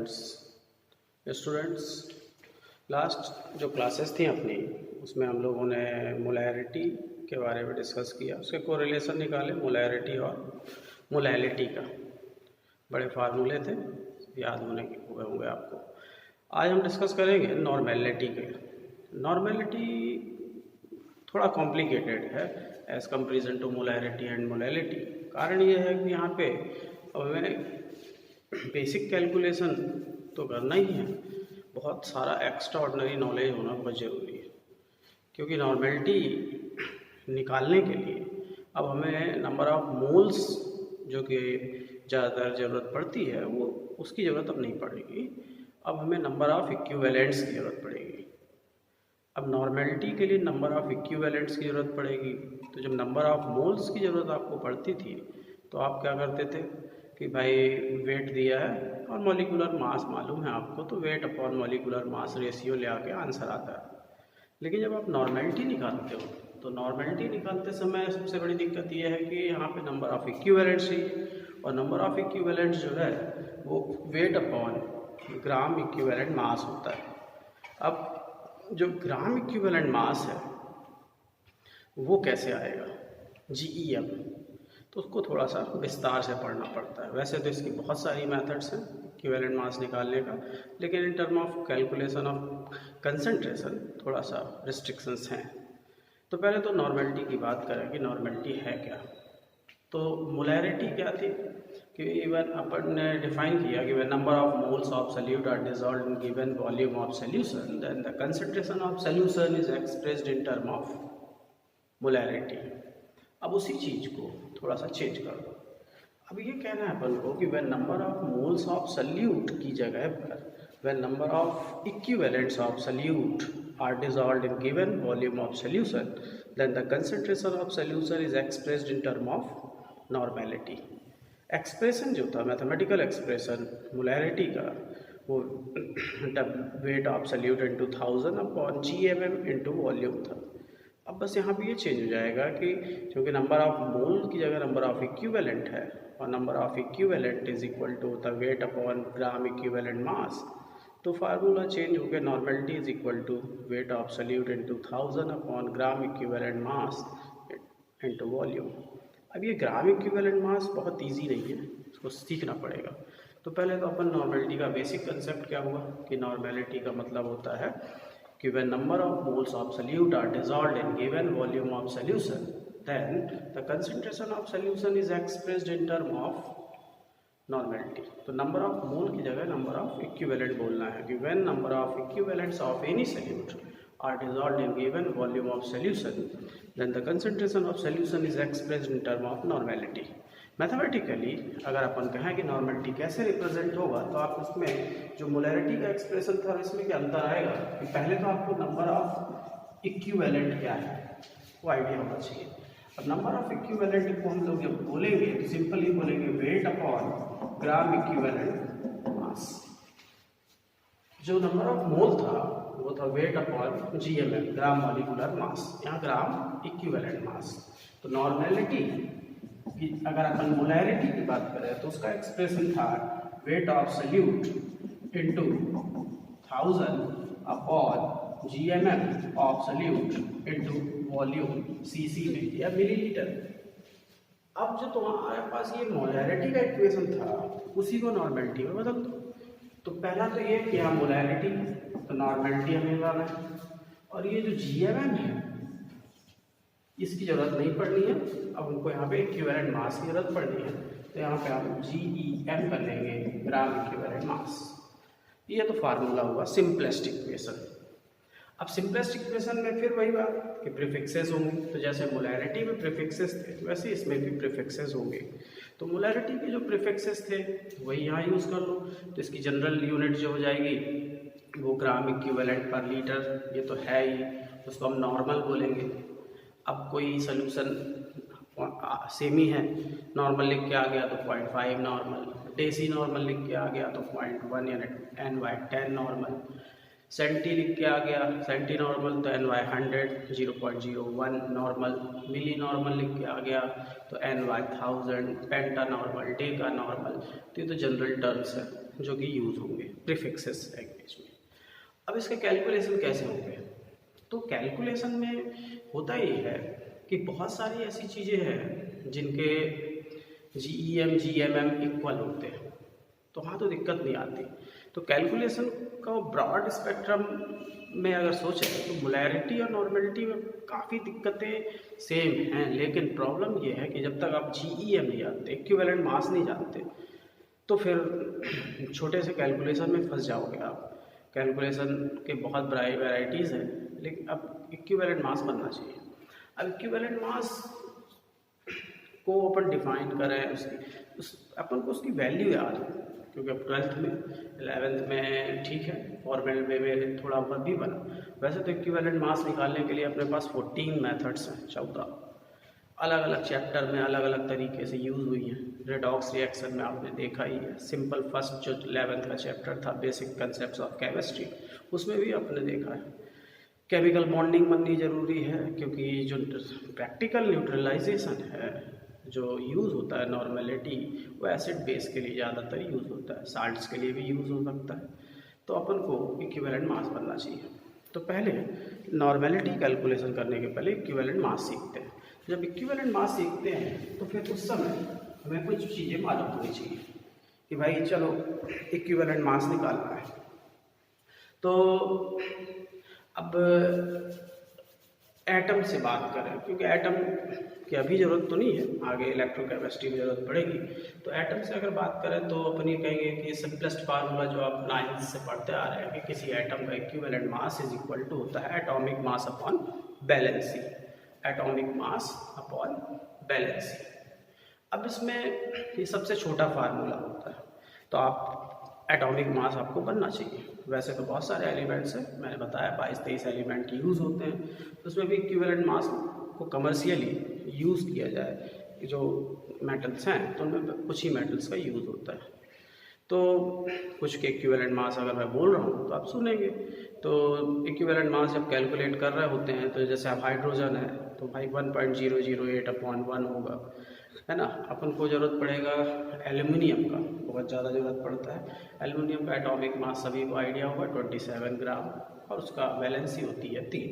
Students students last जो classes थी अपनी उसमें हम लोगों ने मोलैरिटी के बारे में डिस्कस किया, उसके कोरिलेशन निकाले मोलैरिटी और मोलैलिटी का। बड़े फार्मूले थे, याद हुए होंगे आपको। आज हम डिस्कस करेंगे नॉर्मेलिटी के। नॉर्मेलिटी थोड़ा कॉम्प्लिकेटेड है as comparison to molarity and molality. कारण ये है कि यहाँ पे अब हमें बेसिक कैलकुलेशन तो करना ही है, बहुत सारा एक्स्ट्रा ऑर्डिनरी नॉलेज होना बहुत ज़रूरी है, क्योंकि नॉर्मेलिटी निकालने के लिए अब हमें नंबर ऑफ मोल्स जो कि ज़्यादातर ज़रूरत पड़ती है वो उसकी ज़रूरत अब नहीं पड़ेगी। अब हमें नंबर ऑफ इक्विवेलेंट्स की ज़रूरत पड़ेगी। अब नॉर्मेलिटी के लिए नंबर ऑफ इक्विवेलेंट्स की ज़रूरत पड़ेगी। तो जब नंबर ऑफ मोल्स की ज़रूरत आपको पड़ती थी तो आप क्या करते थे कि भाई वेट दिया है और मॉलिक्यूलर मास मालूम है आपको, तो weight upon molecular mass ratio ले आके आंसर आता है। लेकिन जब आप नॉर्मेलिटी निकालते हो तो नॉर्मेलिटी निकालते समय सबसे बड़ी दिक्कत यह है कि यहाँ पे नंबर ऑफ इक्विवेलेंट्स चाहिए, और नंबर ऑफ इक्विवेलेंट्स जो है वो वेट अपॉन ग्राम इक्विवेलेंट मास होता है। अब जो ग्राम इक्विवेलेंट मास है वो कैसे आएगा, GEM, तो उसको थोड़ा सा विस्तार से पढ़ना पड़ता है। वैसे तो इसकी बहुत सारी मेथड्स हैं इक्विवेलेंट मास निकालने का, लेकिन इन term of calculation of concentration थोड़ा सा रिस्ट्रिक्शंस हैं। तो पहले तो नॉर्मेलिटी की बात करें कि नॉर्मेलिटी है क्या। तो मोलैरिटी क्या थी कि इवन अपन ने डिफाइन किया कि number of moles of solute are dissolved in given volume of solution, then the concentration of solution is expressed in term of molarity. अब उसी चीज़ को थोड़ा सा चेंज कर दो। अब ये कहना है अपन को कि when number of moles of solute की जगह पर when number of equivalents of solute are dissolved in given volume of solution, then the concentration of solution is expressed in term of normality. Expression जो था mathematical expression molarity का वो weight of solute into 1000 upon GMM into volume था। अब बस यहाँ पे ये चेंज हो जाएगा कि क्योंकि नंबर ऑफ मोल की जगह नंबर ऑफ इक्विवेलेंट है और number of equivalent is equal to the weight upon gram equivalent mass, तो फार्मूला चेंज हो गया। Normality is equal to weight of solute into 1000 upon gram equivalent mass into volume. अब ये ग्राम equivalent मास बहुत easy नहीं है, इसको सीखना पड़ेगा। तो पहले तो अपन नॉर्मेलिटी का बेसिक कंसेप्ट क्या हुआ कि नॉर्मेलिटी का मतलब होता है कि when number of moles of solute are dissolved in given volume of solution, then the concentration of solution is expressed in term of normality। तो number of mole की जगह number of equivalent बोलना है कि when number of equivalents of any solute are dissolved in given volume of solution, then the concentration of solution is expressed in term of normality। Mathematically अगर अपन कहें कि normality कैसे represent होगा, तो आप इसमें जो मोलैरिटी का एक्सप्रेशन था इसमें क्या अंतर आएगा कि पहले तो आपको नंबर ऑफ इक्विवेलेंट क्या है वो आइडिया होना चाहिए। अब नंबर ऑफ इक्विवेलेंट को हम लोग जब बोलेंगे तो सिंपली बोलेंगे वेट अपॉन ग्राम इक्विवेलेंट मास। जो नंबर ऑफ मोल था वो था weight upon GMM gram molecular मास, यहाँ ग्राम इक्विवेलेंट मास। तो नॉर्मेलिटी अगर अपन मोलैरिटी की बात करें तो उसका एक्सप्रेशन था wait of solute into 1000 upon GMM of solute into volume CC में या मिलीलीटर। अब जो तुम्हारे पास ये मोलैरिटी का इक्वेशन था उसी को नॉर्मेलिटी में बदल दो। तो पहला तो ये कि यहाँ मोलैरिटी तो नॉर्मेलिटी हमें लाना है, और ये जो GMM है इसकी ज़रूरत नहीं पड़नी है। अब हमको यहाँ पे इक्विवेलेंट मास की ज़रूरत पड़नी है, तो यहाँ पे हम GEM कर लेंगे ग्राम इक्विवेलेंट मास। ये तो फार्मूला हुआ सिंपलेस्ट इक्वेशन। अब सिंपलेस्ट इक्वेशन में फिर वही बात कि प्रीफिक्सेस होंगे, तो जैसे मोलैरिटी में प्रीफिक्सेस थे वैसे इसमें भी प्रीफिक्सेस होंगे। तो मोलैरिटी के जो प्रीफिक्सेस थे वही यहाँ यूज़ कर लो। तो इसकी जनरल यूनिट जो हो जाएगी वो ग्राम इक्विवेलेंट पर लीटर, ये तो है ही, उसको हम नॉर्मल बोलेंगे। अब कोई सोल्यूशन सेमी है, नॉर्मल लिख के आ गया तो 0.5 नॉर्मल, डेसी नॉर्मल लिख के आ गया तो 0.1 यानी N/10 नॉर्मल, सेंटी लिख के आ गया सेंटी नॉर्मल तो N/100 0.01 नॉर्मल, मिली नॉर्मल लिख के आ गया तो N/1000, पेंटा नॉर्मल, डेका नॉर्मल। तो ये तो जनरल टर्म्स है। जो कि यूज़ होंगे प्रीफिक्सेस लैंग्वेज में। अब इसके कैलकुलेशन कैसे होंगे? तो कैलकुलेशन में होता ये है कि बहुत सारी ऐसी चीज़ें हैं जिनके GEM GMM इक्वल होते हैं, तो वहाँ तो दिक्कत नहीं आती। तो कैलकुलेशन का ब्रॉड स्पेक्ट्रम में अगर सोचें तो मोलैरिटी और नॉर्मेलिटी में काफ़ी दिक्कतें सेम हैं, लेकिन प्रॉब्लम ये है कि जब तक आप GEM नहीं जानते, इक्विवेलेंट मास नहीं जानते, तो फिर छोटे से कैलकुलेशन में फंस जाओगे आप। कैलकुलेशन के बहुत बड़ी वैराइटीज़ हैं, लेकिन अब इक्विवेलेंट मास बनना चाहिए। अब इक्विवेलेंट मास को अपन डिफाइन करें, अपन को उसकी वैल्यू याद हो, क्योंकि अब 12th में 11th में ठीक है फॉर्मल वे में थोड़ा ऊपर भी बना। वैसे तो इक्विवेलेंट मास निकालने के लिए अपने पास 14 मेथड्स हैं, 14 अलग अलग चैप्टर में अलग अलग तरीके से यूज़ हुई हैं। रेडॉक्स रिएक्शन में आपने देखा ही है, सिंपल फर्स्ट जो 11th का चैप्टर था बेसिक कंसेप्ट्स ऑफ केमिस्ट्री, उसमें भी आपने देखा है केमिकल बॉन्डिंग बननी ज़रूरी है, क्योंकि जो प्रैक्टिकल न्यूट्रलाइजेशन है जो यूज़ होता है नॉर्मेलिटी, वो एसिड बेस के लिए ज़्यादातर यूज़ होता है, साल्ट्स के लिए भी यूज़ हो सकता है। तो अपन को इक्विवेलेंट मास बनना चाहिए। तो पहले नॉर्मेलिटी कैलकुलेशन करने के पहले इक्विवेलेंट मास सीखते हैं। जब इक्विवेलेंट मास सीखते हैं तो फिर उस समय हमें कुछ चीज़ें मालूम होनी चाहिए कि भाई चलो इक्विवेलेंट मास निकालना है। तो अब एटम से बात करें, क्योंकि एटम की अभी ज़रूरत तो नहीं है, आगे इलेक्ट्रोकेमिस्ट्री में ज़रूरत पड़ेगी। तो एटम से अगर बात करें तो अपन ये कहेंगे कि सिंपलेस्ट फार्मूला जो आप 9th से पढ़ते आ रहे हैं कि किसी एटम का equivalent mass is equal to होता है atomic mass upon valency, atomic mass upon valency. अब इसमें ये सबसे छोटा फार्मूला होता है, तो आप एटॉमिक मास आपको बनना चाहिए। वैसे तो बहुत सारे एलिमेंट्स हैं, मैंने बताया 22-23 एलिमेंट यूज़ होते हैं, तो उसमें भी इक्विवेलेंट मास को कमर्शियली यूज़ किया जाए। जो मेटल्स हैं तो उनमें कुछ ही मेटल्स का यूज़ होता है। तो कुछ के इक्विवेलेंट मास अगर मैं बोल रहा हूँ तो आप सुनेंगे। तो इक्विवेलेंट मास जब कैलकुलेट कर रहे होते हैं तो जैसे आप हाइड्रोजन है तो भाई 1.008/1 होगा, है ना। अपन को ज़रूरत पड़ेगा एल्युमिनियम का, बहुत ज़्यादा ज़रूरत पड़ता है। एल्युमिनियम का एटॉमिक मास सभी को आइडिया होगा 27 ग्राम, और उसका वैलेंसी होती है 3,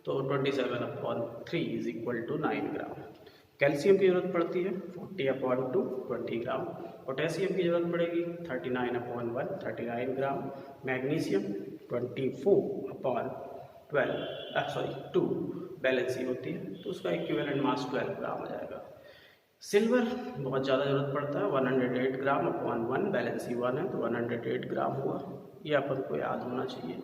तो 27/3 is equal to 9 gram. Calcium की ज़रूरत पड़ती है 40/2 20 ग्राम। पोटेशियम की ज़रूरत पड़ेगी 39/1 39 ग्राम। मैग्नीशियम 2 बैलेंसी होती है, तो उसका इक्विवेलेंट मास 12 ग्राम हो जाएगा। सिल्वर बहुत ज़्यादा ज़रूरत पड़ता है 108 ग्राम/1, बैलेंसी 1 है तो 108 ग्राम हुआ, ये अपन को याद होना चाहिए।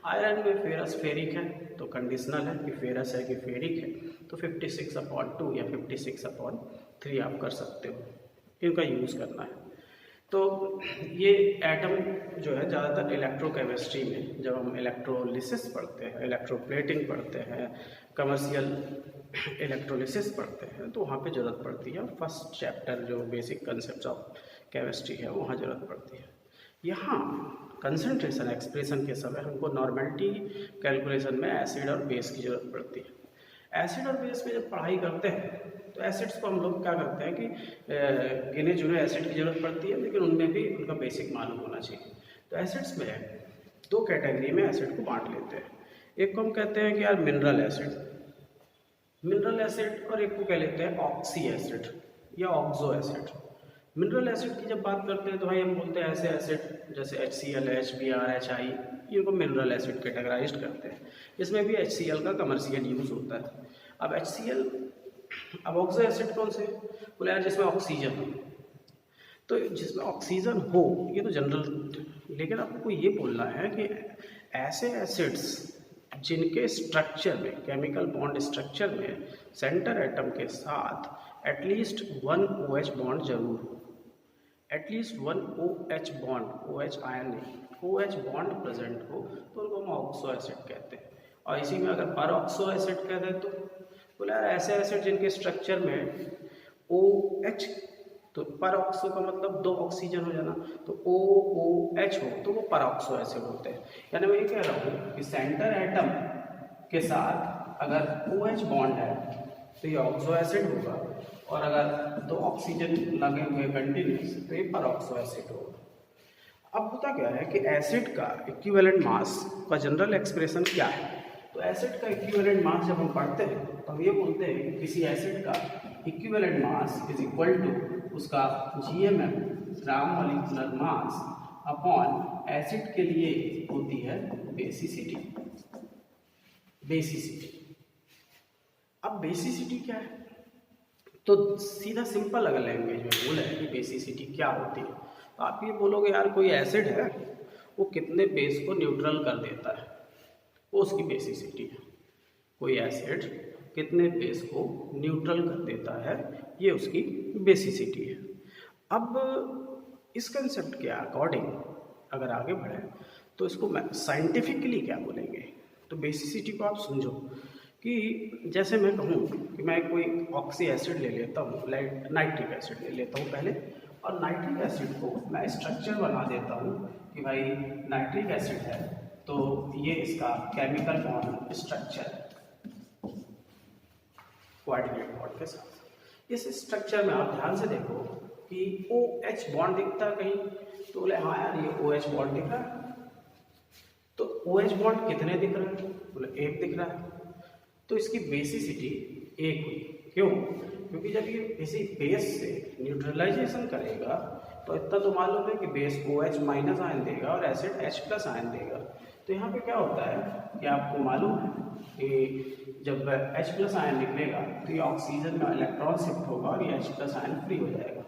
आयरन में फेरस फेरिक है तो कंडीशनल है कि फेरस है कि फेरिक है, तो 56/2 या 56/3 आप कर सकते हो, इनका यूज़ करना है। तो ये एटम जो है ज़्यादातर इलेक्ट्रोकेमिस्ट्री में जब हम इलेक्ट्रोलिसिस पढ़ते हैं, इलेक्ट्रोप्लेटिंग पढ़ते हैं, कमर्शियल इलेक्ट्रोलिसिस पढ़ते हैं, तो वहाँ पे ज़रूरत पड़ती है। फर्स्ट चैप्टर जो बेसिक कंसेप्ट ऑफ केमिस्ट्री है वहाँ ज़रूरत पड़ती है। यहाँ कंसंट्रेशन एक्सप्रेशन के समय हमको नॉर्मेलिटी कैलकुलेशन में एसिड और बेस की ज़रूरत पड़ती है। एसिड और बेस में जब पढ़ाई करते हैं तो एसिड्स को हम लोग क्या करते हैं कि गिने चुने एसिड की ज़रूरत पड़ती है, लेकिन उनमें भी उनका बेसिक मालूम होना चाहिए। तो एसिड्स में 2 कैटेगरी में एसिड को बांट लेते हैं। एक को हम कहते हैं कि यार मिनरल एसिड, और एक को कह लेते हैं ऑक्सी एसिड या ऑक्सो एसिड। मिनरल एसिड की जब बात करते हैं तो भाई हम बोलते हैं ऐसे एसिड जैसे HCl, HBr, HI, इनको मिनरल एसिड कैटेगराइज्ड करते हैं। इसमें भी HCl का कमर्शियल यूज़ होता है। अब HCl, अब ऑक्सो एसिड कौन से बोले यार जिसमें ऑक्सीजन हो, तो जिसमें ऑक्सीजन हो ये तो जनरल, लेकिन आपको ये बोलना है कि ऐसे एसिड्स जिनके स्ट्रक्चर में, केमिकल बॉन्ड स्ट्रक्चर में सेंटर एटम के साथ एटलीस्ट 1 OH बॉन्ड जरूर हो, at least 1 OH bond, OH ion नहीं, OH बॉन्ड प्रेजेंट हो, तो उनको हम ऑक्सो एसिड कहते हैं। और इसी में अगर पर ऑक्सो एसिड कह दें तो बोला ऐसे एसिड जिनके स्ट्रक्चर में OH, तो पर ऑक्सो का मतलब 2 ऑक्सीजन हो जाना, तो OOH हो तो वो पर ऑक्सो एसिड होते हैं। यानी मैं ये कह रहा हूँ कि सेंटर एटम के साथ अगर OH बॉन्ड है तो ये ऑक्सो एसिड होगा, और अगर 2 ऑक्सीजन लगे हुए कंटिन्यूस तो ये पर ऑक्सो एसिड होगा। अब होता क्या है कि एसिड का इक्विवेलेंट मास का जनरल एक्सप्रेशन क्या है। तो एसिड का इक्विवेलेंट मास जब हम पढ़ते हैं तो हम ये बोलते हैं कि किसी एसिड का equivalent mass is equal to उसका GMM gram molecular mass upon acid के लिए होती है बेसिसिटी। अब बेसिसिटी क्या है, तो सीधा सिंपल अगर लैंग्वेज में बोले कि बेसिसिटी क्या होती है तो आप ये बोलोगे यार कोई एसिड है वो कितने बेस को न्यूट्रल कर देता है, वो उसकी बेसिसिटी है। कोई एसिड कितने बेस को न्यूट्रल कर देता है, ये उसकी बेसिसिटी है। अब इस कंसेप्ट के अकॉर्डिंग अगर आगे बढ़े तो इसको साइंटिफिकली क्या बोलेंगे। तो बेसिसिटी को आप समझो कि जैसे मैं कहूँ कि मैं कोई ऑक्सी एसिड ले लेता हूँ, नाइट्रिक एसिड ले लेता हूँ पहले, और नाइट्रिक एसिड को मैं स्ट्रक्चर बना देता हूँ कि भाई नाइट्रिक एसिड है तो ये इसका केमिकल बॉन्ड स्ट्रक्चर है कोऑर्डिनेट बॉन्ड के साथ। इस स्ट्रक्चर में आप ध्यान से देखो कि OH बॉन्ड दिखता है कहीं, तो बोले हाँ यार ये OH बॉन्ड दिख रहा है। तो OH बॉन्ड कितने दिख रहे हैं, बोले एक दिख रहा है। तो इसकी बेसिसिटी एक हुई। क्यों? क्योंकि जब ये किसी बेस से न्यूट्रलाइजेशन करेगा तो इतना तो मालूम है कि बेस OH माइनस आयन देगा और एसिड H प्लस आयन देगा। तो यहाँ पे क्या होता है कि आपको मालूम है कि जब H प्लस आयन निकलेगा तो ये ऑक्सीजन में इलेक्ट्रॉन शिफ्ट होगा और ये H प्लस आयन फ्री हो जाएगा।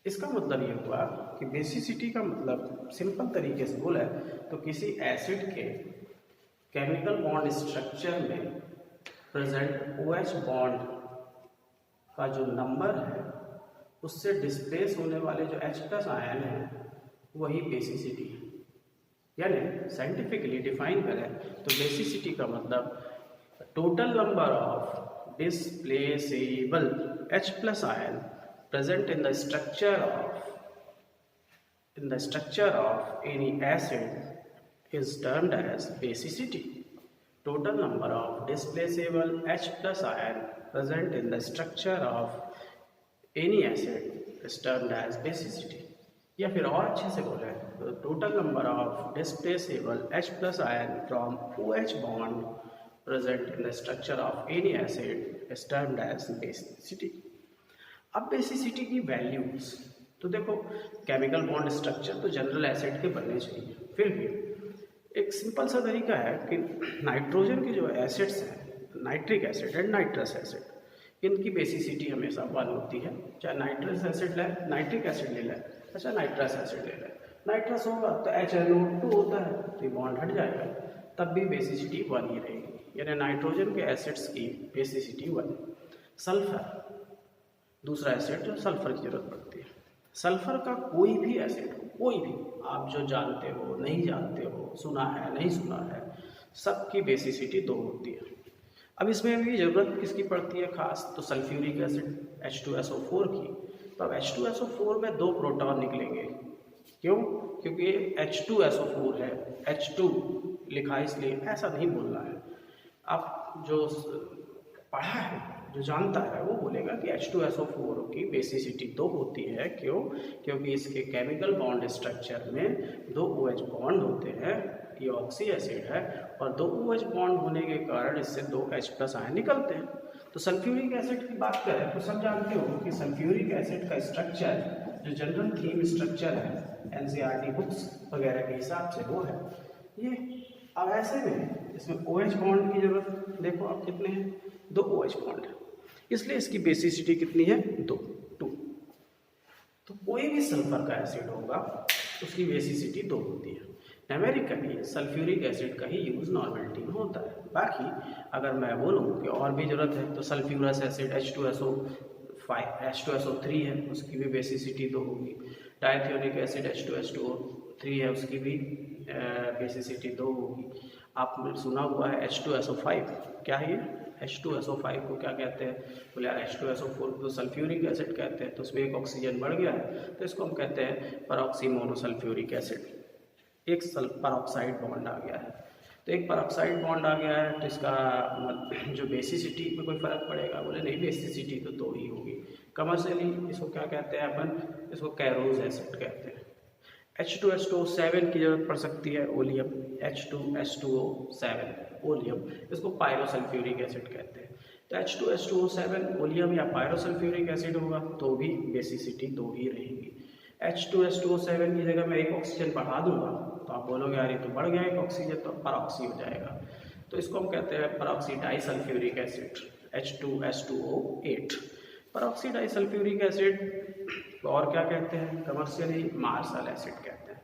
इसका मतलब ये हुआ कि बेसिसिटी का मतलब सिंपल तरीके से बोला तो किसी एसिड के केमिकल बॉन्ड स्ट्रक्चर में प्रेजेंट OH बॉन्ड का जो नंबर है उससे डिस्प्लेस होने वाले जो H प्लस आयन है वही बेसिसिटी है। यानी साइंटिफिकली डिफाइन करें तो बेसिसिटी का मतलब total number of displaceable H plus ion present in the structure of any acid is termed as basicity. Total number of displaceable H plus ion present in the structure of any acid is termed as basicity. या फिर और अच्छे से बोले तो total number of displaceable H plus ion from OH bond present in the structure of any acid is termed as basicity. अब basicity की values तो देखो केमिकल बॉन्ड स्ट्रक्चर तो जनरल एसिड के बनने चाहिए, फिर भी एक सिंपल सा तरीका है कि नाइट्रोजन के जो एसिड्स हैं nitric acid and nitrous acid, इनकी बेसिसिटी हमेशा 1 होती है। चाहे नाइट्रस एसिड ले, नाइट्रिक एसिड ले लें, अच्छा नाइट्रस एसिड ले लें, नाइट्रस होगा तो HNO2 होता है तो ये बॉन्ड हट जाएगा, तब भी बेसिसिटी 1 ही रहेगी। यानी नाइट्रोजन के एसिड्स की बेसिसिटी 1। सल्फर दूसरा एसिड जो सल्फर की जरूरत पड़ती है। सल्फर का कोई भी एसिड हो, कोई भी आप जो जानते हो नहीं जानते हो, सुना है नहीं सुना है, सबकी बेसिसिटी 2 होती है। अब इसमें भी ज़रूरत किसकी पड़ती है खास, तो सल्फ्यूरिक एसिड H2SO4 की। तो अब H2SO4 में 2 प्रोटॉन निकलेंगे। क्यों? क्योंकि ये H2SO4 है, H2 लिखा है इसलिए, ऐसा नहीं बोलना है। आप जो पढ़ा है जो जानता है वो बोलेगा कि H2SO4 की बेसिसिटी 2 होती है। क्यों? क्योंकि इसके केमिकल बॉन्ड स्ट्रक्चर में 2 OH बॉन्ड होते हैं, ये ऑक्सी एसिड है, और 2 OH बॉन्ड होने के कारण इससे 2 H प्लस आयन निकलते हैं। तो सल्फ्यूरिक एसिड की बात करें तो सब जानते हो कि सल्फ्यूरिक एसिड का स्ट्रक्चर जो जनरल थीम स्ट्रक्चर है NCERT बुक्स वगैरह के हिसाब से वो है ये। अब ऐसे में इसमें OH बॉन्ड की जरूरत देखो अब कितने हैं, 2 OH बॉन्ड है, इसलिए इसकी बेसिसिटी कितनी है 2। तो कोई भी सल्फर का एसिड होगा उसकी बेसिसिटी 2 होती है। न्यूमेरिकली सल्फ्यूरिक एसिड का ही यूज़ नॉर्मेलिटी में होता है। बाकी अगर मैं बोलूँ कि और भी ज़रूरत है तो सल्फ्यूरस एसिड H2SO3 है, उसकी भी बेसिसिटी 2 होगी। डायथियोनिक एसिड H2S2O3 है, उसकी भी बेसिसिटी 2 होगी। आपने सुना हुआ है H2SO5, क्या है ये H2SO5 को क्या कहते हैं, बोले यार H2SO4 को सल्फ्यूरिक एसिड कहते हैं, तो उसमें एक ऑक्सीजन बढ़ गया है तो इसको हम कहते हैं परऑक्सी मोनोसल्फ्यूरिक एसिड। एक परऑक्साइड बॉन्ड आ गया है, तो एक परऑक्साइड बॉन्ड आ गया है तो इसका जो बेसिसिटी में कोई फ़र्क पड़ेगा, बोले नहीं बेसिसिटी तो 2 ही होगी। कमर्शियली इसको क्या कहते हैं अपन, इसको कैरोज एसिड कहते हैं। H2SO7 की जरूरत पड़ सकती है, ओलियम, H2S2O7 ओलियम, इसको पायरोसल्फ्यूरिक एसिड कहते हैं। तो H2S2O7 ओलियम या पायरोसल्फ्यूरिक एसिड होगा तो भी बेसिसिटी 2 ही रहेगी। H2S2O7 की जगह मैं एक ऑक्सीजन बढ़ा दूंगा तो आप बोलोगे यार ये तो बढ़ गया एक ऑक्सीजन, तो परऑक्सी हो जाएगा। तो इसको हम कहते हैं परऑक्सी disulphuric acid, H2S2O8। परऑक्सी disulphuric acid और क्या कहते हैं, कमर्शियली मार्शल एसिड कहते हैं।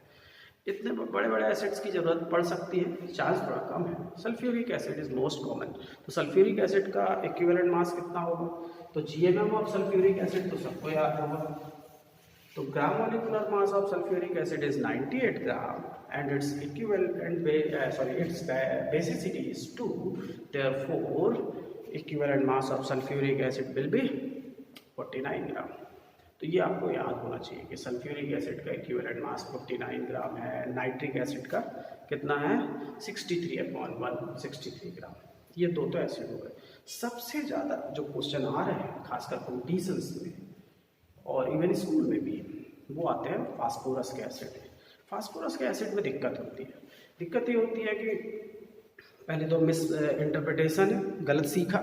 इतने बड़े बड़े एसिड्स की जरूरत पड़ सकती है, चांस बड़ा कम है। Sulphuric acid is most common. तो सल्फ्यूरिक एसिड का इक्विवेलेंट मास कितना होगा, तो GMM ऑफ सल्फ्यूरिक एसिड तो सबको याद होगा। तो gram molecular mass of sulphuric acid is 98 gram and its equivalent its basicity is 2, therefore equivalent mass of sulfuric acid will be 49 ग्राम। तो ये आपको याद होना चाहिए कि सल्फ्यूरिक एसिड का इक्विवेलेंट मास 49 ग्राम है, नाइट्रिक एसिड का कितना है 63/163 ग्राम। ये दो तो एसिड हो गए। सबसे ज़्यादा जो क्वेश्चन आ रहे हैं खासकर कॉम्पिटिशन्स में और इवन स्कूल में भी, वो आते हैं फास्फोरस के एसिड। फास्फोरस के एसिड में दिक्कत होती है। दिक्कत ये होती है कि पहले तो मिस इंटरप्रिटेशन है, गलत सीखा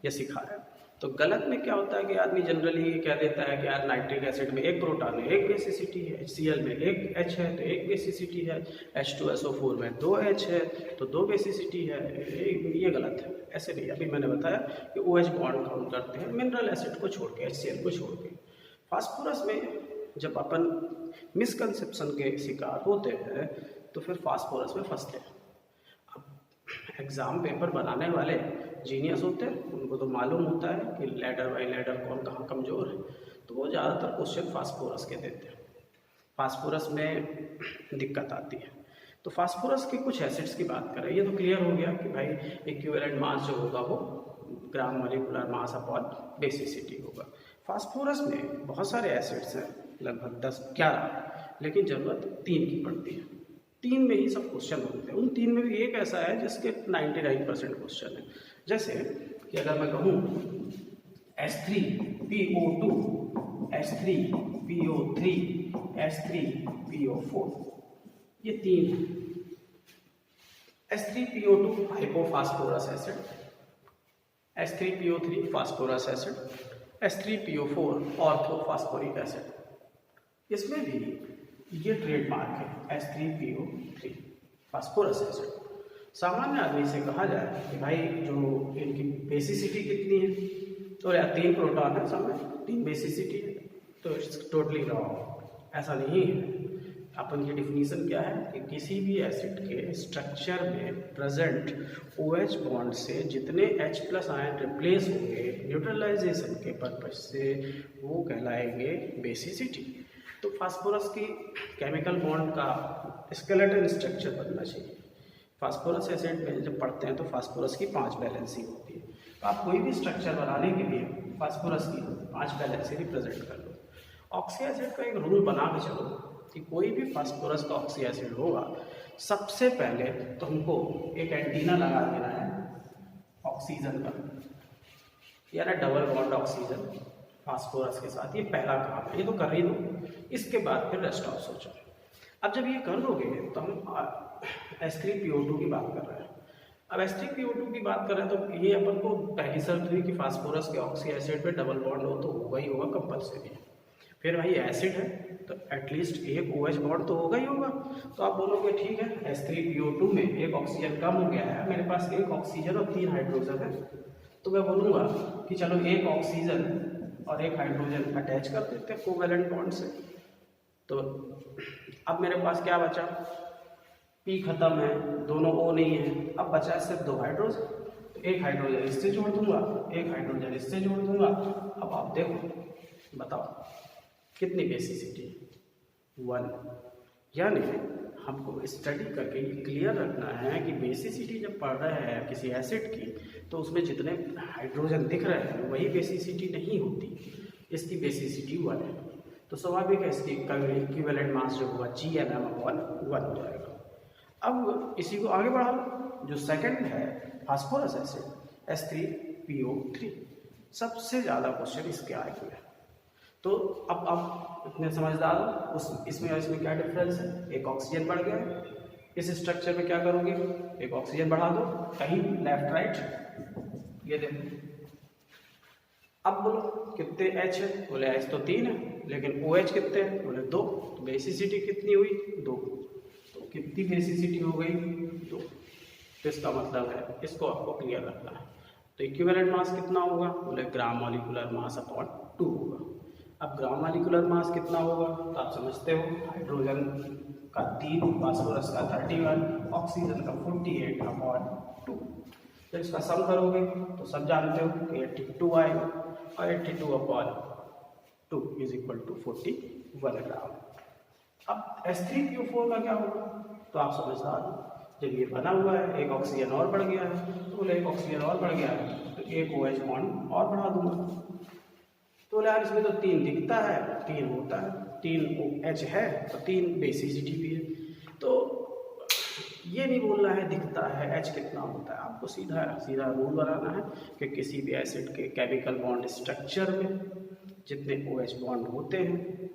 या सिखाया। तो गलत में क्या होता है कि आदमी जनरली कह देता है कि यार नाइट्रिक एसिड में एक प्रोटॉन है, एक बेसिसिटी है, HCl में एक H है तो एक बेसिसिटी है, H2SO4 में 2 H है तो 2 बेसिसिटी है। ये गलत है, ऐसे नहीं। अभी मैंने बताया कि OH बॉन्ड काउंट करते हैं मिनरल एसिड को छोड़ के, HCl को छोड़ के। फास्फोरस में जब अपन मिसकंसेप्शन के शिकार होते हैं तो फिर फास्फोरस में फंसते हैं। अब एग्ज़ाम पेपर बनाने वाले जीनियस होते हैं, उनको तो मालूम होता है कि लैडर बाई लैडर कौन कहाँ कमज़ोर है, तो वो ज़्यादातर क्वेश्चन फास्फोरस के देते हैं। फास्फोरस में दिक्कत आती है। तो फास्फोरस के कुछ एसिड्स की बात करें, ये तो क्लियर हो गया कि भाई इक्विवेलेंट मास जो होगा वो gram molecular mass upon basicity होगा। फास्फोरस में बहुत सारे एसिड्स हैं, लगभग 10-11, लेकिन ज़रूरत 3 की पड़ती है। 3 में ही सब क्वेश्चन होते हैं। उन 3 में भी एक ऐसा है जिसके 99% क्वेश्चन है। जैसे कि अगर मैं कहूँ H3PO2, H3PO3, H3PO4, ये 3 है। H3PO2 hypophosphorous acid, H3PO3 phosphorous acid, H3PO4 orthophosphoric acid. इसमें भी ये ट्रेडमार्क है H3PO3 फास्फोरस एसिड। सामान्य आदमी से कहा जाए कि भाई जो इनकी बेसिसिटी कितनी है, तो यार 3 प्रोटॉन है, सब में 3 बेसिसिटी है, तो इट्स टोटली रॉन्ग। ऐसा नहीं है। अपन की डिफिनीशन क्या है कि किसी भी एसिड के स्ट्रक्चर में प्रेजेंट OH बॉन्ड से जितने H+ आयन रिप्लेस होंगे न्यूट्रलाइजेशन के पर्पज से, वो कहलाएंगे बेसिसिटी। तो फास्फोरस की केमिकल बॉन्ड का स्केलेटन स्ट्रक्चर बनना चाहिए। फास्फोरस एसिड में जब पढ़ते हैं तो फास्फोरस की 5 वैलेंसी होती है। तो आप कोई भी स्ट्रक्चर बनाने के लिए फास्फोरस की 5 वैलेंसी रिप्रेजेंट कर लो। ऑक्सी एसिड का एक रूल बना के चलो कि कोई भी फास्फोरस का ऑक्सी एसिड होगा, सबसे पहले तो हमको एक एंटीना लगा देना है ऑक्सीजन का, यानी डबल बॉन्ड ऑक्सीजन फास्फोरस के साथ। ये पहला काम है, ये तो कर ही दो। इसके बाद फिर रेस्ट ऑफ सोचो। अब जब ये कर दोगे तो हम H3PO2 की बात कर रहे हैं। अब H3PO2 की बात कर रहे हैं तो ये अपन को पहली शर्त हुई कि फास्फोरस के ऑक्सी एसिड पे डबल बॉन्ड हो तो होगा ही होगा कंपल्सरी। फिर भाई एसिड है तो एटलीस्ट एक OH बॉन्ड तो होगा ही होगा। तो आप बोलोगे ठीक है H3PO2 में एक ऑक्सीजन कम हो गया है, मेरे पास एक ऑक्सीजन और 3 हाइड्रोजन है, तो मैं बोलूँगा कि चलो एक ऑक्सीजन और एक हाइड्रोजन अटैच कर देते हैं कोवैलेंट बॉन्ड से। तो अब मेरे पास क्या बचा, P खत्म है, दोनों O नहीं है, अब बचा सिर्फ 2 हाइड्रोजन। तो एक हाइड्रोजन इससे जोड़ दूंगा, एक हाइड्रोजन इससे जोड़ दूंगा। अब आप देखो, बताओ कितनी बेसिसिटी, 1। यानी हमको स्टडी करके ये क्लियर रखना है कि बेसिसिटी जब पढ़ रहे हैं किसी एसिड की तो उसमें जितने हाइड्रोजन दिख रहे हैं वही बेसिसिटी नहीं होती, इसकी बेसिसिटी 1 है। तो स्वाभाविक है इसकी इक्विवेलेंट मास जो होगा GMM/1 हो जाएगा। अब इसी को आगे बढ़ा लो। जो सेकंड है फास्फोरस एसिड H3PO3, सबसे ज़्यादा क्वेश्चन इसके आए हुए हैं। तो अब आप इतने समझदार हो, उस इसमें क्या डिफरेंस है, एक ऑक्सीजन बढ़ गया है। इस स्ट्रक्चर में क्या करोगे, एक ऑक्सीजन बढ़ा दो कहीं लेफ्ट राइट, ये देखो। अब बोलो कितने एच है, बोले एच तो 3 है, लेकिन ओ एच कितने हैं, बोले 2। तो बेसिसिटी कितनी हुई, 2। तो कितनी बेसिसिटी हो गई, 2। तो इसका मतलब है, इसको आपको क्लियर रखना है। तो इक्विवेलेंट मास कितना होगा, बोले ग्राम मॉलिक्यूलर मास अपॉन 2 होगा। अब ग्राम मॉलिक्यूलर मास कितना होगा, तो आप समझते हो, हाइड्रोजन का 3, फास्फोरस का 31, ऑक्सीजन का 48 अपॉन 2। तो इसका सम करोगे तो सब जानते हो कि 82 आएगा, और 82 अपॉन 2 इज इक्वल टू 41 ग्राम। अब H3PO4 का क्या होगा, तो आप समझदार हो, जब ये बना हुआ है, एक ऑक्सीजन और बढ़ गया है, तो बोले एक ऑक्सीजन और बढ़ गया है, तो एक OH बॉन्ड और बढ़ा दूंगा। तो बोले यार इसमें तो 3 दिखता है, 3 होता है, 3 OH है तो 3 बेसिसिटी भी है। तो ये नहीं बोलना है दिखता है H कितना होता है, आपको सीधा सीधा रूल बनाना है कि किसी भी एसिड के केमिकल बॉन्ड स्ट्रक्चर में जितने OH बॉन्ड होते हैं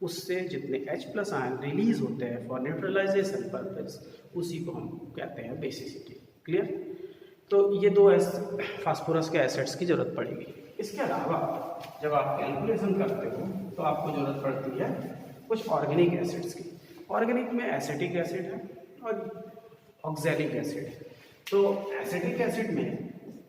उससे जितने H+ आयन रिलीज होते हैं फॉर न्यूट्रलाइजेशन पर्पस, उसी को हम कहते हैं बेसिसिटी। क्लियर। तो ये 2 फास्फोरस के एसिड्स की जरूरत पड़ेगी। इसके अलावा जब आप कैलकुलेशन करते हो तो आपको जरूरत पड़ती है कुछ ऑर्गेनिक एसिड्स की। ऑर्गेनिक में एसिटिक एसिड है और ऑक्सैलिक एसिड है। तो एसिटिक एसिड में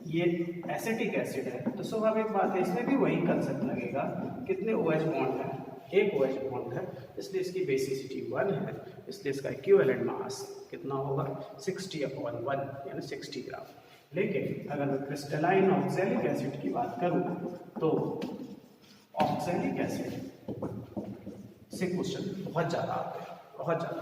ये एसिटिक एसिड है तो स्वाभाविक बात है इसमें भी वही कंसेप्ट लगेगा, कितने OH बॉन्ड है, एक OH बॉन्ड है, इसलिए इसकी बेसिसिटी 1 है, इसलिए इसका इक्विवेलेंट मास कितना होगा 60/1 यानी 60 ग्राम। लेकिन अगर मैं क्रिस्टलाइन ऑक्सैलिक एसिड की बात करूं तो ऑक्सैलिक एसिड से क्वेश्चन बहुत ज़्यादा आते हैं, बहुत ज़्यादा।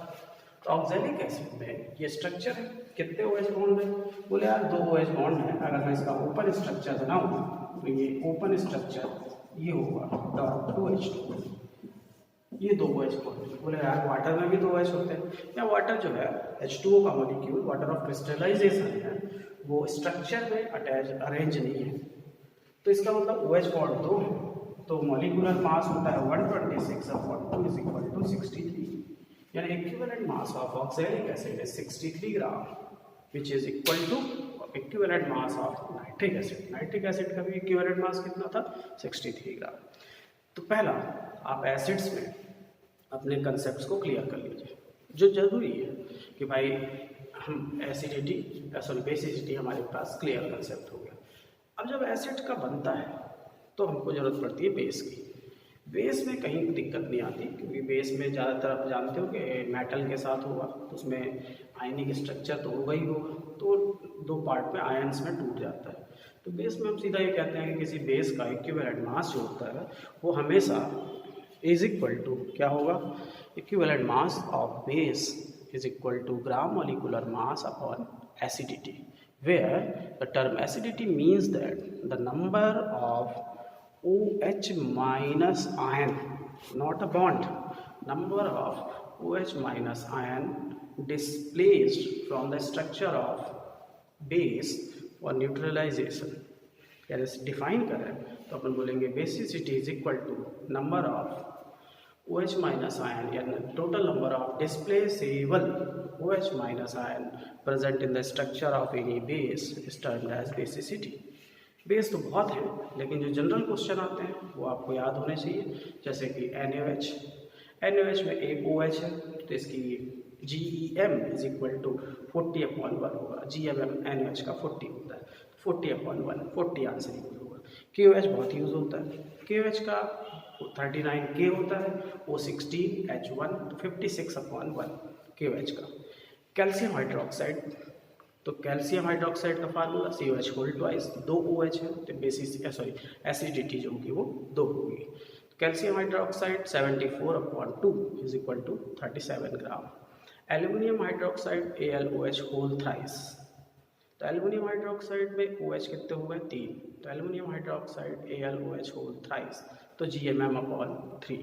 तो ऑक्सैलिक एसिड में ये स्ट्रक्चर है, कितने OH बॉन्ड है, बोले यार 2 OH बॉन्ड है। अगर मैं इसका ओपन स्ट्रक्चर बनाऊं तो ये ओपन स्ट्रक्चर ये होगा 2H2, ये 2 OH बॉन्ड। बोले यार वाटर में भी 2 OH होते हैं, या वाटर जो है H2O का मॉलिक्यूल वाटर ऑफ क्रिस्टलाइजेशन है, वो स्ट्रक्चर में अरेंज नहीं है। तो इसका मतलब OH बॉन्ड 2 है, तो मॉलिक्यूलर मास होता है 126/2 इज इक्वल टू 63, यानी equivalent mass of oxalic acid is 63 gram which is equal to equivalent mass of nitric acid. Nitric acid का भी इक्विवेलेंट मास कितना था 63 ग्राम। तो पहला आप एसिड्स में अपने कंसेप्ट्स को क्लियर कर लीजिए। जो जरूरी है कि भाई हम एसिडिटी सॉरी बेसिसिटी हमारे पास क्लियर कंसेप्ट हो गया। अब जब एसिड का बनता है तो हमको ज़रूरत पड़ती है बेस की। बेस में कहीं दिक्कत नहीं आती, क्योंकि बेस में ज़्यादातर आप जानते हो कि मेटल के साथ होगा तो उसमें आयनिक स्ट्रक्चर तो होगा ही होगा, तो 2 पार्ट में आयन्स में टूट जाता है। तो बेस में हम सीधा ये कहते हैं कि किसी बेस का इक्विवेलेंट मास जो होता है वो हमेशा इज इक्वल टू क्या होगा, equivalent mass of base is equal to gram molecular mass upon acidity, where the term acidity means that the number of OH minus ion, not a bond, number of OH minus ion displaced from the structure of base for neutralization। यानी define करें तो अपन बोलेंगे basicity is equal to number of OH minus ion यानी total number of displaceable OH minus ion present in the structure of any base is termed as basicity. Base तो बहुत है, लेकिन जो जनरल क्वेश्चन आते हैं वो आपको याद होने चाहिए, जैसे कि NaOH में एक OH है तो इसकी GEM इज इक्वल टू 40/1 होगा। GMM NaOH का 40 होता है, 40/1 40 आंसर यूज होगा। KOH बहुत यूज होता है, KOH का 39K होता है, O16H1 56/1 KOH का। कैल्शियम हाइड्रोक्साइड, तो कैल्शियम हाइड्रोक्साइड का formula COH whole twice, 2 OH है तो एसिडिटी जो होगी वो 2 होगी। Calcium hydroxide 74/2 is equal to 37 gram. Aluminium hydroxide AlOH whole thrice, तो एल्यूमिनियम हाइड्रोक्साइड में OH कितने हो गए 3, तो aluminium hydroxide AlOH whole thrice तो GMM/3।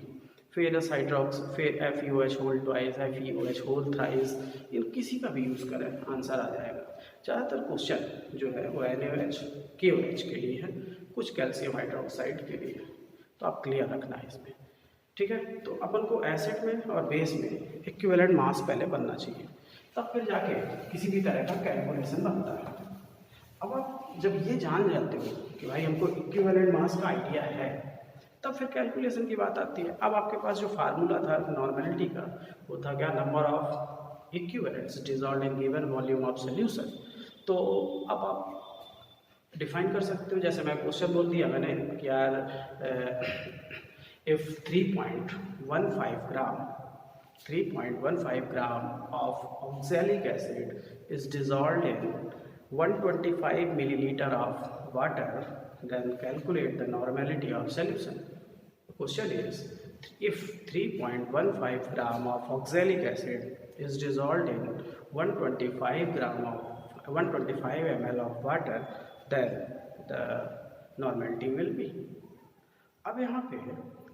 फेरस हाइड्रोक्स फिर FeOH whole twice, FeOH whole thrice, इन किसी का भी यूज़ करें आंसर आ जाएगा। ज़्यादातर क्वेश्चन जो है वो NaOH KOH के लिए है, कुछ कैल्शियम हाइड्रोक्साइड के लिए। तो आप क्लियर रखना है इसमें, ठीक है। तो अपन को एसिड में और बेस में इक्विवेलेंट मास पहले बनना चाहिए, तब फिर जाके किसी भी तरह का कैलकुलेशन बनता है। अब आप जब ये जान जाते हो कि भाई हमको इक्विवेलेंट मास का आइडिया है, तब फिर कैलकुलेशन की बात आती है। अब आपके पास जो फार्मूला था नॉर्मेलिटी का, वो था क्या, number of equivalents dissolved in given volume of solution. तो अब आप डिफाइन कर सकते हो, जैसे मैं क्वेश्चन बोल दिया मैंने कि यार if 3.15 gram of oxalic acid is dissolved in 125 milliliter of water, then calculate the normality of solution. The question is, if 3.15 gram of oxalic acid is dissolved in 125 ml of water, then the normality will be. अब यहाँ पे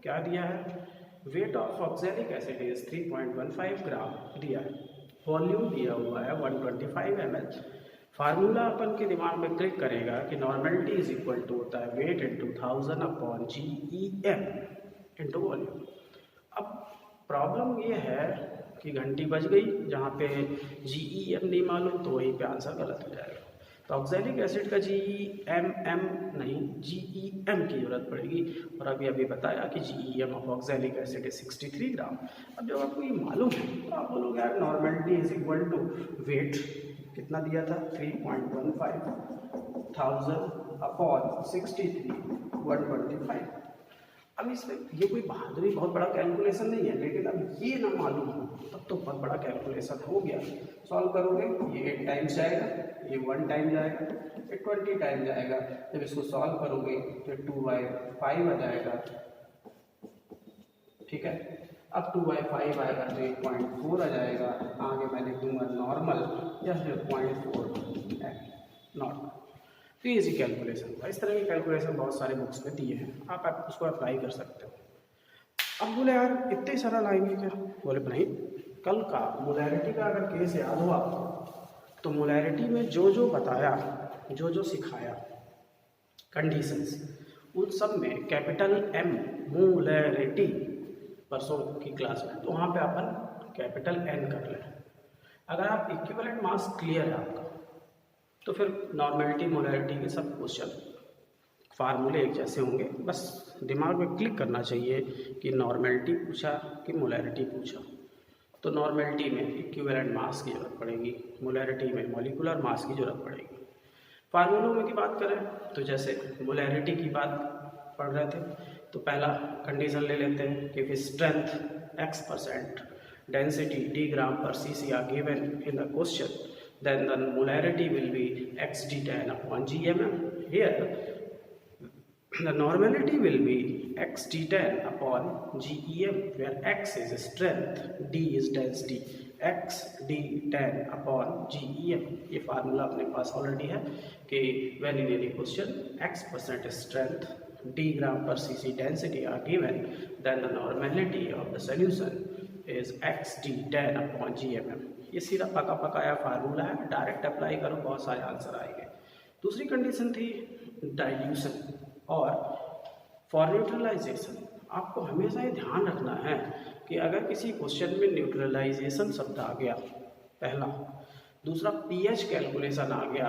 क्या दिया है, weight of oxalic acid is 3.15 ग्राम दिया है, volume दिया हुआ है 125 ml। फार्मूला अपन के दिमाग में क्लिक करेगा कि नॉर्मेलिटी इज इक्वल टू होता है weight into 1000 upon GEM into volume. अब प्रॉब्लम ये है कि घंटी बज गई, जहाँ पे GEM नहीं मालूम तो वहीं पे आंसर गलत हो जाएगा। तो ऑक्सैलिक एसिड का GEM नहीं GEM की जरूरत पड़ेगी, और अभी बताया कि GEM of oxalic acid is 63 ग्राम। अब जब आपको ये मालूम है तो आप बोलोगे यार normality is equal to weight कितना दिया था 3.15,000 अपॉन 63 125। अब इसमें ये कोई बहादुरी बहुत बड़ा कैलकुलेशन नहीं है, लेकिन अब ये ना मालूम हो तब तो बहुत बड़ा कैलकुलेशन हो गया। सॉल्व करोगे ये 8 टाइम्स जाएगा, ये 1 टाइम जाएगा, ये 20 टाइम जाएगा। जब इसको सॉल्व करोगे तो 2/5 आ जाएगा, ठीक है। अब 2/5 आएगा तो 0.4 आ जाएगा, आगे मैं लिख दूंगा नॉर्मल या फिर 0.4 नॉर्मल। तो इजी कैलकुलेशन था। इस तरह की कैलकुलेशन बहुत सारे बुक्स में दिए हैं, आप उसको अप्लाई कर सकते हो। अब बोले यार इतने सारा लाएंगे क्या, बोले नहीं, कल का मोलैरिटी का अगर केस याद हो आपको तो मोलैरिटी में जो जो बताया, जो जो सिखाया कंडीशंस, उन सब में कैपिटल M मोलैरिटी परसों की क्लास में, तो वहाँ पे अपन कैपिटल N कर लें। अगर आप इक्विवेलेंट मास क्लियर है आपका तो फिर नॉर्मेलिटी मोलैरिटी के सब क्वेश्चन फार्मूले एक जैसे होंगे, बस दिमाग में क्लिक करना चाहिए कि नॉर्मेलिटी पूछा कि मोलैरिटी पूछा। तो नॉर्मेलिटी में इक्विवेलेंट मास की जरूरत पड़ेगी, मोलैरिटी में मॉलिक्यूलर मास की जरूरत पड़ेगी। फार्मूलों में की बात करें तो जैसे मोलैरिटी की बात पढ़ रहे थे तो पहला कंडीशन ले लेते हैं कि if strength X%, density D gram per cc are given in the question, then the molarity will be XD10 upon GMM. Here the normality will be XD10 upon GEM, where X is strength, D is density, XD10 upon GEM. ये formula अपने पास already है कि when in any question X% strength, D gram per cc density are given, then the normality of the solution is XD10 upon GMM. ये सीधा पका पकाया formula है, direct apply करो बहुत सारे आंसर आएंगे। दूसरी कंडीशन थी डाइल्यूशन और फॉर न्यूट्रलाइजेशन। आपको हमेशा ये ध्यान रखना है कि अगर किसी क्वेश्चन में न्यूट्रलाइजेशन शब्द आ गया पहला, दूसरा पीएच कैलकुलेशन आ गया,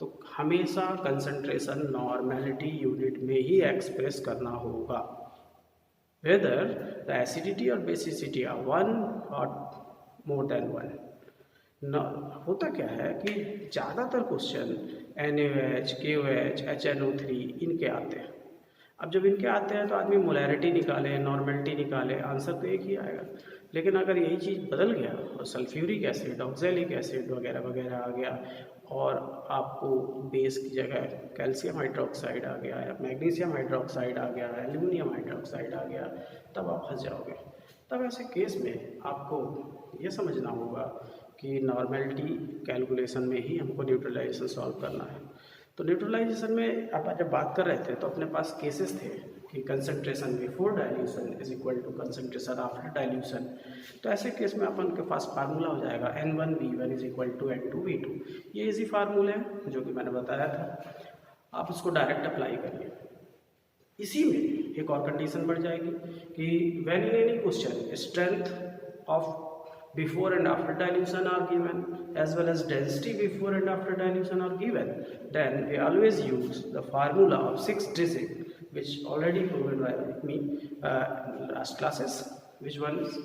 तो हमेशा कंसंट्रेशन नॉर्मेलिटी यूनिट में ही एक्सप्रेस करना होगा, वेदर द एसिडिटी और बेसिसिटी आर 1 और मोर देन 1। होता क्या है कि ज़्यादातर क्वेश्चन NaOH, KOH, HNO3 इनके आते हैं। अब जब इनके आते हैं तो आदमी मोलैरिटी निकाले, नॉर्मेलिटी निकाले, आंसर तो एक ही आएगा। लेकिन अगर यही चीज़ बदल गया और सल्फ्यूरिक एसिड, ऑक्सैलिक एसिड वगैरह वगैरह आ गया और आपको बेस की जगह कैल्शियम हाइड्रोक्साइड आ गया या मैग्नीशियम हाइड्रोक्साइड आ गया, एल्यूमिनियम हाइड्रोक्साइड आ गया, तब आप फंस जाओगे। तब ऐसे केस में आपको ये समझना होगा कि नॉर्मेलिटी कैलकुलेशन में ही हमको न्यूट्रलाइजेशन सॉल्व करना है। तो न्यूट्रलाइजेशन में आप जब बात कर रहे थे तो अपने पास केसेस थे कि concentration before dilution is equal to concentration after dilution. तो ऐसे केस में अपन के पास फार्मूला हो जाएगा N1V1 is equal to N2V2। ये इजी फार्मूले हैं जो कि मैंने बताया था, आप इसको डायरेक्ट अप्लाई करिए। इसी में एक और कंडीशन बढ़ जाएगी कि when in any question strength of before and after dilution are given as well as density before and after dilution are given, then we always use the formula of 6 digit which already proven by me last classes. Which one is?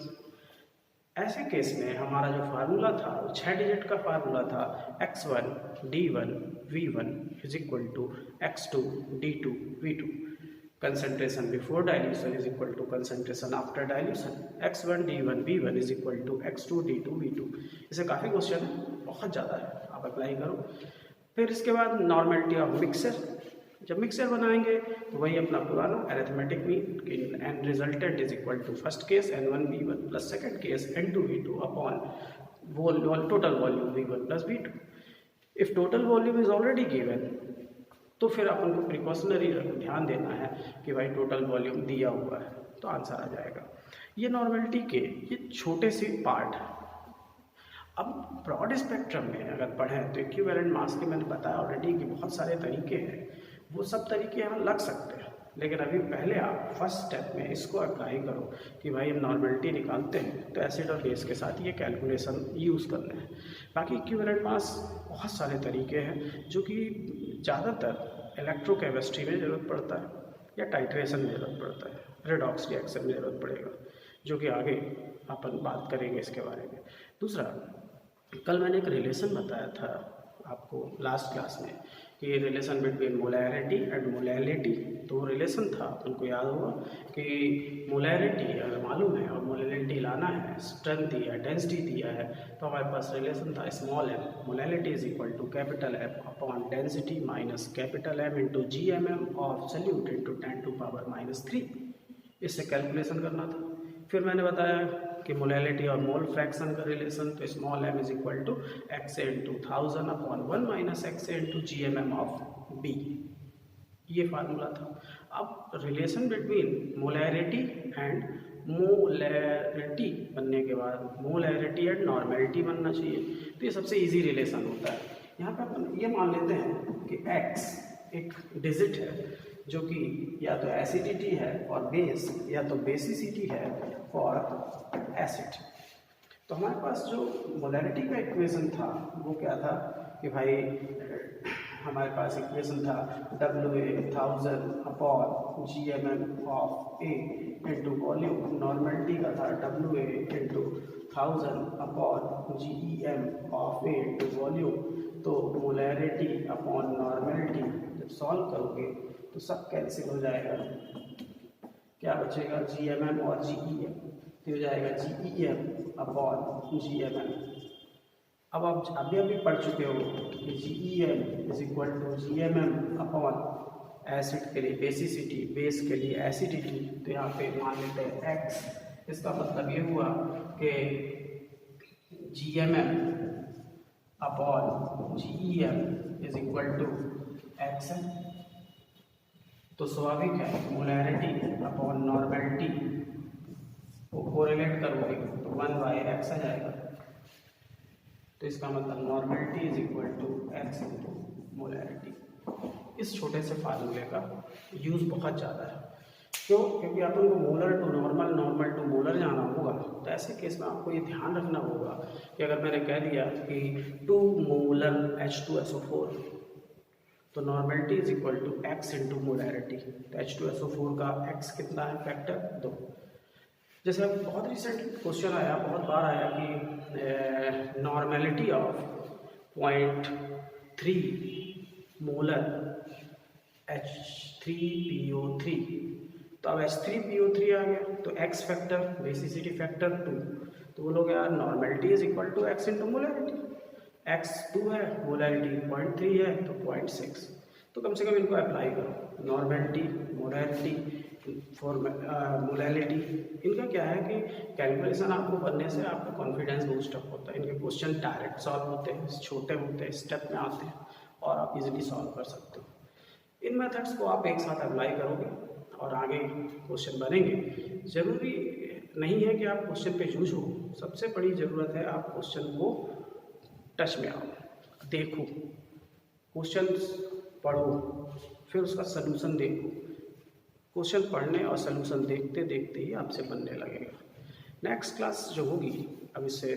ऐसे case में हमारा जो formula था वो 6 digit का formula था x1 d1 v1 is equal to x2 d2 v2. Concentration before dilution is equal to concentration after dilution. x1 d1 v1 is equal to x2 d2 v2. इसे काफ़ी question है, बहुत ज़्यादा है, आप अप्लाई करो. फिर इसके बाद नॉर्मेलिटी ऑफ मिक्सर. जब मिक्सर बनाएंगे तो वही अपना पुराना arithmetic mean and resultant is equal to first case n1 v1 plus second case n2 v2 upon total volume v1 plus v2. If total volume is already given तो फिर अपन को precautionary ध्यान देना है कि भाई टोटल वॉल्यूम दिया हुआ है तो आंसर आ जाएगा. ये नॉर्मेलिटी के ये छोटे से पार्ट. अब ब्रॉड स्पेक्ट्रम में अगर पढ़ें तो इक्विवेलेंट मास के मैंने बताया ऑलरेडी कि बहुत सारे तरीके हैं, वो सब तरीके यहाँ लग सकते हैं, लेकिन अभी पहले आप फर्स्ट स्टेप में इसको अप्लाई करो कि भाई हम नॉर्मेलिटी निकालते हैं तो एसिड और बेस के साथ ये कैलकुलेशन यूज़ करना है. बाकी इक्विवेलेंट मास बहुत सारे तरीके हैं जो कि ज़्यादातर इलेक्ट्रोकेमिस्ट्री में ज़रूरत पड़ता है या टाइट्रेशन में ज़रूरत पड़ता है, रेडॉक्स रिएक्शन में ज़रूरत पड़ेगा, जो कि आगे अपन बात करेंगे इसके बारे में. दूसरा, कल मैंने एक रिलेशन बताया था आपको लास्ट क्लास में कि relation between molarity and molality. तो वो रिलेशन था, उनको याद होगा कि मोलैरिटी अगर मालूम है और मोलैलिटी लाना है, स्ट्रेंथ दिया है, डेंसिटी दिया है, तो हमारे पास रिलेशन था small m molality is equal to capital M upon density minus capital M into GMM of solute into 10⁻³ इससे कैलकुलेशन करना था. फिर मैंने बताया कि मोलैलिटी और मोल फ्रैक्शन का रिलेशन तो small m is equal to XA into 1000 upon 1 minus XA into GMM of B. ये फार्मूला था. अब relation between molarity and molarity बनने के बाद मोलैरिटी एंड नॉर्मेलिटी बनना चाहिए. तो ये सबसे इजी रिलेशन होता है. यहाँ पे अपन ये मान लेते हैं कि x एक डिजिट है जो कि या तो एसिडिटी है और बेस या तो बेसिसिटी है फॉर एसिड. तो हमारे पास जो मोलैरिटी का इक्वेशन था वो क्या था कि भाई हमारे पास इक्वेशन था WA 1000 upon GMM of A into volume. Normality का था WA into 1000 upon GEM of A into volume. तो मोलैरिटी अपॉन नॉर्मेलिटी जब सॉल्व करोगे तो सब कैंसिल हो जाएगा. क्या बचेगा? GMM और GEM. तो हो जाएगा GEM अपॉन GMM. अब आप अभी पढ़ चुके हो कि GEM is equal to GMM upon acid के लिए बेसिसिटी, बेस के लिए एसिडिटी. तो यहाँ पे मान लेते हैं x. इसका मतलब ये हुआ कि GMM upon GEM is equal to x. तो स्वाभाविक है मोलैरिटी अपॉन नॉर्मेलिटी को कोरिलेट करोगे तो 1/x आ जाएगा. तो इसका मतलब normality is equal to x into molarity. इस छोटे से फार्मूले का यूज़ बहुत ज़्यादा है. क्यों? क्योंकि अपन को molar to normal, normal to molar जाना होगा. तो ऐसे केस में आपको ये ध्यान रखना होगा कि अगर मैंने कह दिया कि 2 मोलर H2SO4 तो normality is equal to x into molarity. तो H2SO4 का x कितना है? फैक्टर 2. जैसे बहुत रिसेंट क्वेश्चन आया, बहुत बार आया कि नॉर्मेलिटी ऑफ 0.3 मोलर H3PO3. तो अब H3PO3 आ गया तो x फैक्टर, बेसिसिटी फैक्टर 2. तो बोलोगे यार normality is equal to x into molarity. x 2 है, मोलैरिटी 0.3 है तो 0.6. तो कम से कम इनको अप्लाई करो. नॉर्मेलिटी, मोलैरिटी फॉर मोलैलिटी, इनका क्या है कि कैलकुलेशन आपको करने से आपका कॉन्फिडेंस बूस्ट अप होता है. इनके क्वेश्चन डायरेक्ट सॉल्व होते हैं, छोटे होते हैं, स्टेप में आते हैं और आप इजीली सॉल्व कर सकते हो. इन मेथड्स को आप एक साथ अप्लाई करोगे और आगे क्वेश्चन बनेंगे. ज़रूरी नहीं है कि आप क्वेश्चन पे जूझो. सबसे बड़ी ज़रूरत है आप क्वेश्चन को टच में आओ, देखो, क्वेश्चन पढ़ो, फिर उसका सलूशन देखो. क्वेश्चन पढ़ने और सलूशन देखते देखते ही आपसे बनने लगेगा। नेक्स्ट क्लास जो होगी अब इससे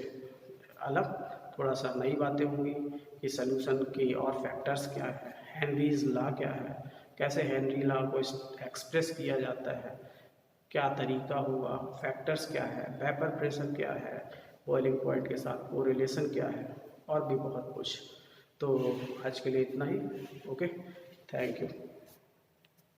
अलग थोड़ा सा नई बातें होंगी कि सलूशन की और फैक्टर्स क्या है, हेनरीज लॉ क्या है, कैसे हेनरी लॉ को एक्सप्रेस किया जाता है, क्या तरीका होगा, फैक्टर्स क्या है, वेपर प्रेशर क्या है, बॉइलिंग पॉइंट के साथ कोरिलेशन क्या है, और भी बहुत कुछ। तो आज के लिए इतना ही। Okay, thank you.